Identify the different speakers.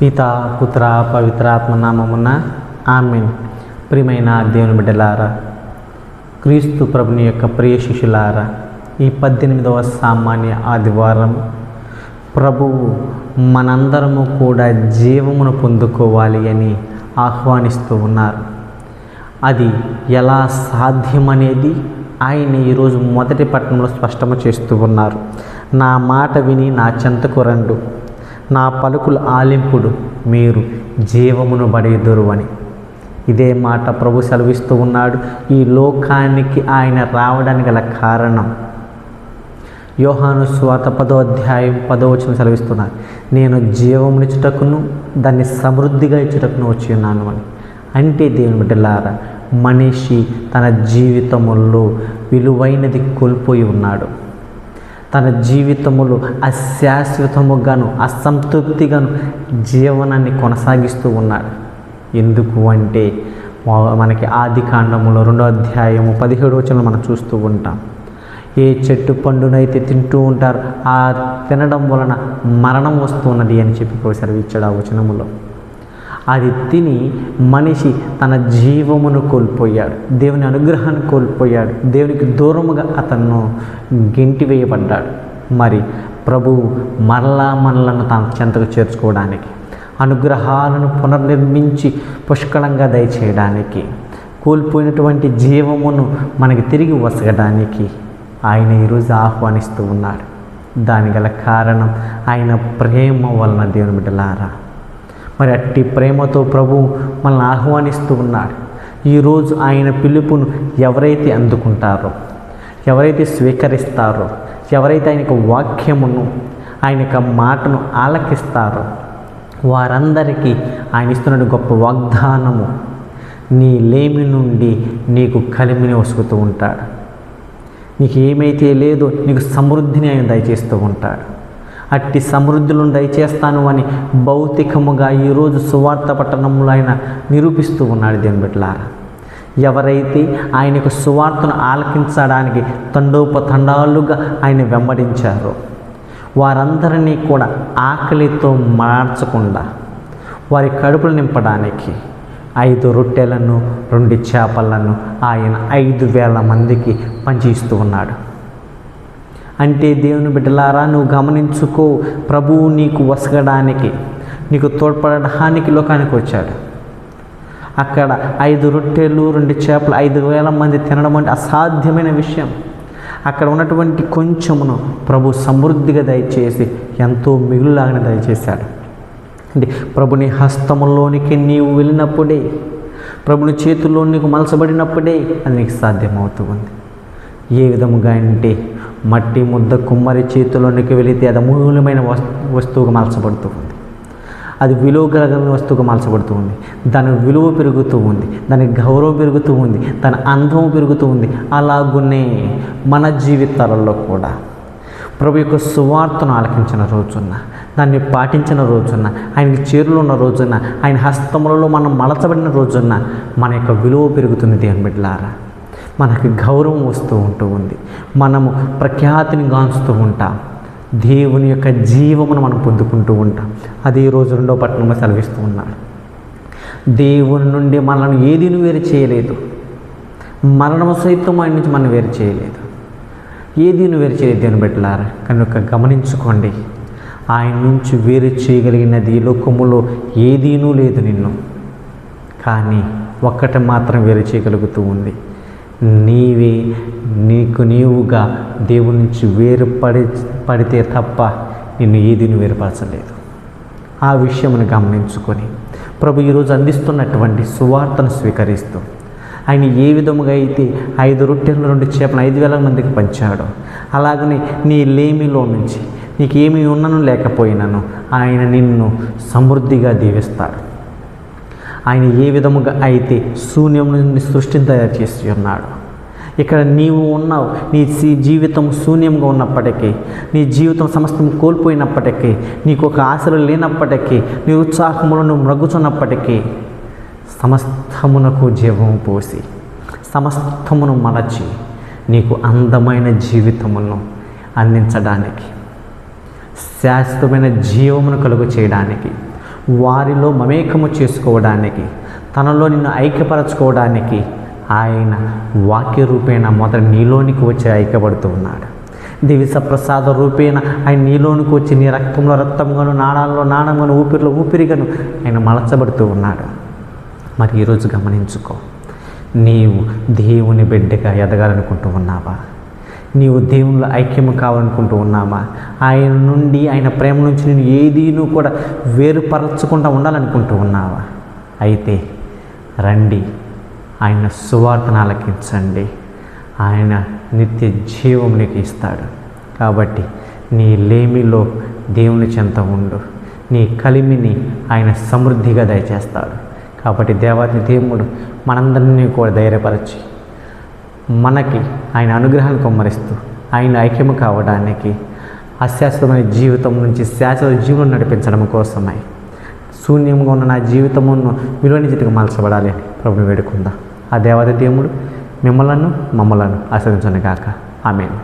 Speaker 1: పితా పుత్ర పవిత్రాత్మ నామమున ఆమేన్. ప్రియమైన దేవుని బిడ్డలారా, క్రీస్తు ప్రభుని యొక్క ప్రియ శిష్యులారా, ఈ 18వ సామాన్య ఆదివారం ప్రభువు మనందరము కూడా జీవమును పొందుకోవాలి అని ఆహ్వానిస్తూ ఉన్నారు. అది ఎలా సాధ్యమనేది ఆయన ఈరోజు మొదటి పట్టణంలో స్పష్టము చేస్తూ ఉన్నారు. నా మాట విని నా చెంతకు రండు, నా పలుకులు ఆలింపుడు, మీరు జీవమును బడెదరు అని. ఇదే మాట ప్రభు సెలవిస్తూ ఉన్నాడు. ఈ లోకానికి ఆయన రావడానికి గల కారణం యోహాను సువార్త 10వ అధ్యాయం 10వ వచనం సెలవిస్తున్నారు. నేను జీవమునిచ్చుటకును దాన్ని సమృద్ధిగా ఇచ్చుటకును వచ్చి ఉన్నాను అని. అంటే దేవుని బిడ్డలారా, మనిషి తన జీవితములో విలువైనది కోల్పోయి ఉన్నాడు. తన జీవితములో అశాశ్వతముగాను అసంతృప్తిగాను జీవనాన్ని కొనసాగిస్తూ ఉన్నాడు. ఎందుకు అంటే మనకి ఆది కాండములో 2వ అధ్యాయము 17వ వచనం మనం చూస్తూ ఉంటాం. ఏ చెట్టు పండునైతే తింటూ ఉంటారు, ఆ తినడం వలన మరణం వస్తున్నది అని చెప్పి సెలవిచ్చాడు ఆ వచనములో. అది తిని మనిషి తన జీవమును కోల్పోయాడు, దేవుని అనుగ్రహాన్ని కోల్పోయాడు, దేవునికి దూరముగా అతను గెంటివేయబడ్డాడు. మరి ప్రభువు మరలా మనలను తన చెంతకు చేర్చుకోవడానికి, అనుగ్రహాలను పునర్నిర్మించి పుష్కలంగా దయచేయడానికి, కోల్పోయినటువంటి జీవమును మనకి తిరిగి వసగడానికి ఆయన ఈరోజు ఆహ్వానిస్తూ ఉన్నాడు. దాని గల కారణం ఆయన ప్రేమ వలన. దేవుని బిడ్డలారా, మరి అట్టి ప్రేమతో ప్రభువు మనల్ని ఆహ్వానిస్తూ ఉన్నాడు. ఈరోజు ఆయన పిలుపును ఎవరైతే అందుకుంటారో, ఎవరైతే స్వీకరిస్తారో, ఎవరైతే ఆయన వాక్యమును, ఆయన మాటను ఆలకిస్తారో వారందరికీ ఆయన ఇస్తున్న గొప్ప వాగ్దానము, నీ లేమి నుండి నీకు కలిమిని వసుకుతూ ఉంటాడు. నీకు ఏమైతే లేదో నీకు సమృద్ధిని ఆయన దయచేస్తూ ఉంటాడు. అట్టి సమృద్ధులను దయచేస్తాను అని భౌతికముగా ఈరోజు సువార్త పట్టణంలో ఆయన నిరూపిస్తూ ఉన్నాడు. దేవుని బిడ్డలారా, ఎవరైతే ఆయనకు సువార్తను ఆలకించడానికి తండోపతండాలుగా ఆయన వెంబడించారో వారందరినీ కూడా ఆకలితో మార్చకుండా వారి కడుపులు నింపడానికి 5 రొట్టెలను 2 చేపలను ఆయన 5,000 మందికి పంచిస్తూ ఉన్నాడు. అంటే దేవుని బిడ్డలారా, నువ్వు గమనించుకో, ప్రభువు నీకు వసగడానికి, నీకు తోడ్పడడానికి లోకానికి వచ్చాడు. అక్కడ 5 రొట్టెలు 2 చేపలు 5,000 మంది తినడం అంటే అసాధ్యమైన విషయం. అక్కడ ఉన్నటువంటి కొంచెమును ప్రభు సమృద్ధిగా దయచేసి ఎంతో మిగులులాగానే దయచేశాడు. అంటే ప్రభుని హస్తములోనికి నీవు వెళ్ళినప్పుడే, ప్రభుని చేతుల్లో నీకు మలసబడినప్పుడే అది నీకు సాధ్యమవుతూ ఉంది. ఏ విధముగా అంటే మట్టి ముద్ద కుమ్మరి చేతిలోనికి వెళితే అది అమూల్యమైన వస్తువుగా మలచబడుతూ ఉంది, అది విలువ కలిగిన వస్తువుగా మలచబడుతూ ఉంది. దాని విలువ పెరుగుతూ ఉంది, దాని గౌరవం పెరుగుతూ ఉంది, దాని అందం పెరుగుతూ ఉంది. అలాగునే మన జీవితాలలో కూడా ప్రభు యొక్క సువార్తను ఆలకించిన రోజున, దాన్ని పాటించిన రోజున, ఆయనకి చేరులో ఉన్న రోజున, ఆయన హస్తములలో మనం మలచబడిన రోజున మన యొక్క విలువ పెరుగుతుంది. దేవుని బిడ్డలారా, మనకి గౌరవం వస్తూ ఉంటూ ఉంది, మనము ప్రఖ్యాతిని గాంచుతూ ఉంటాం, దేవుని యొక్క జీవమును మనం పొందుకుంటూ ఉంటాం. అది ఈరోజు 2వ పట్టణంలో సెలవిస్తూ ఉన్నాడు. దేవుని నుండి మనల్ని ఏదీను వేరు చేయలేదు, మరణము సైతం ఆయన నుంచి మనం వేరు చేయలేదు, ఏదీను వేరు చేయలేదు. దేవుని బిడ్డలారా, కనుక గమనించుకోండి, ఆయన నుంచి వేరు చేయగలిగినది ఈ లోకములో ఏదీనూ లేదు నిన్ను. కానీ ఒక్కటి మాత్రం వేరు చేయగలుగుతూ ఉంది, నీవే నీకు నీవుగా దేవుని నుంచి పడితే తప్ప నిన్ను ఏదీను వేరుపరచలేదు. ఆ విషయమును గమనించుకొని ప్రభు ఈరోజు అందిస్తున్నటువంటి సువార్తను స్వీకరిస్తూ ఆయన ఏ విధముగా అయితే 5 రొట్టెలు 2 చేపలు 5,000 మందికి పంచాడో, అలాగనే నీ లేమిలో నుంచి నీకేమీ ఉన్నను లేకపోయినాను ఆయన నిన్ను సమృద్ధిగా దీవిస్తాడు. ఆయన ఏ విధముగా అయితే శూన్యం నుండి సృష్టిని తయారు చేసి ఉన్నాడు, ఇక్కడ నీవు ఉన్నావు. నీ జీవితం శూన్యంగా ఉన్నప్పటికీ, నీ జీవితం సమస్తం కోల్పోయినప్పటికీ, నీకు ఒక ఆశలు లేనప్పటికీ, నీ ఉత్సాహములను నువ్వు మ్రగుచున్నప్పటికీ సమస్తమునకు జీవము పోసి సమస్తమును మలచి నీకు అందమైన జీవితమును అందించడానికి, శాశ్వతమైన జీవమును కలుగు చేయడానికి, వారిలో మమేకము చేసుకోవడానికి, తనలో నిన్ను ఐక్యపరచుకోవడానికి ఆయన వాక్య రూపేణ మొదట నీలోనికి వచ్చి ఐక్యపడుతూ ఉన్నాడు. దివిస ప్రసాద రూపేణ ఆయన నీలోనికి వచ్చి నీ రక్తంలో రక్తంగాను, నాణాల్లో నాణంగాను, ఊపిరిలో ఊపిరిగాను ఆయన మలచబడుతూ ఉన్నాడు. మరి ఈరోజు గమనించుకో, నీవు దేవుని బిడ్డగా ఎదగాలనుకుంటూ ఉన్నావా? నీవు దేవునిలో ఐక్యము కావాలనుకుంటూ ఉన్నావా? ఆయన నుండి, ఆయన ప్రేమ నుంచి నేను ఏదీను కూడా వేరుపరచకుండా ఉండాలనుకుంటూ ఉన్నావా? అయితే రండి, ఆయన సువార్తను ఆలకించండి. ఆయన నిత్య జీవం నీకు ఇస్తాడు. కాబట్టి నీ లేమిలో దేవుని చెంత ఉండు, నీ కలిమిని ఆయన సమృద్ధిగా దయచేస్తాడు. కాబట్టి దేవాది దేవుడు మనందరినీ కూడా ధైర్యపరచి మనకి ఆయన అనుగ్రహాన్ని కొమ్మరిస్తూ ఆయన ఐక్యము కావడానికి, అశాశ్వతమైన జీవితం నుంచి శాశ్వత జీవనం నడిపించడం కోసమై శూన్యంగా ఉన్న నా జీవితమును విలువైన జీవితంగా మార్చబడాలి అని ప్రభుని వేడుకుందాం. ఆ దేవాది దేవుడు మమ్మలను ఆశీర్వదించును గాక. ఆమేన్.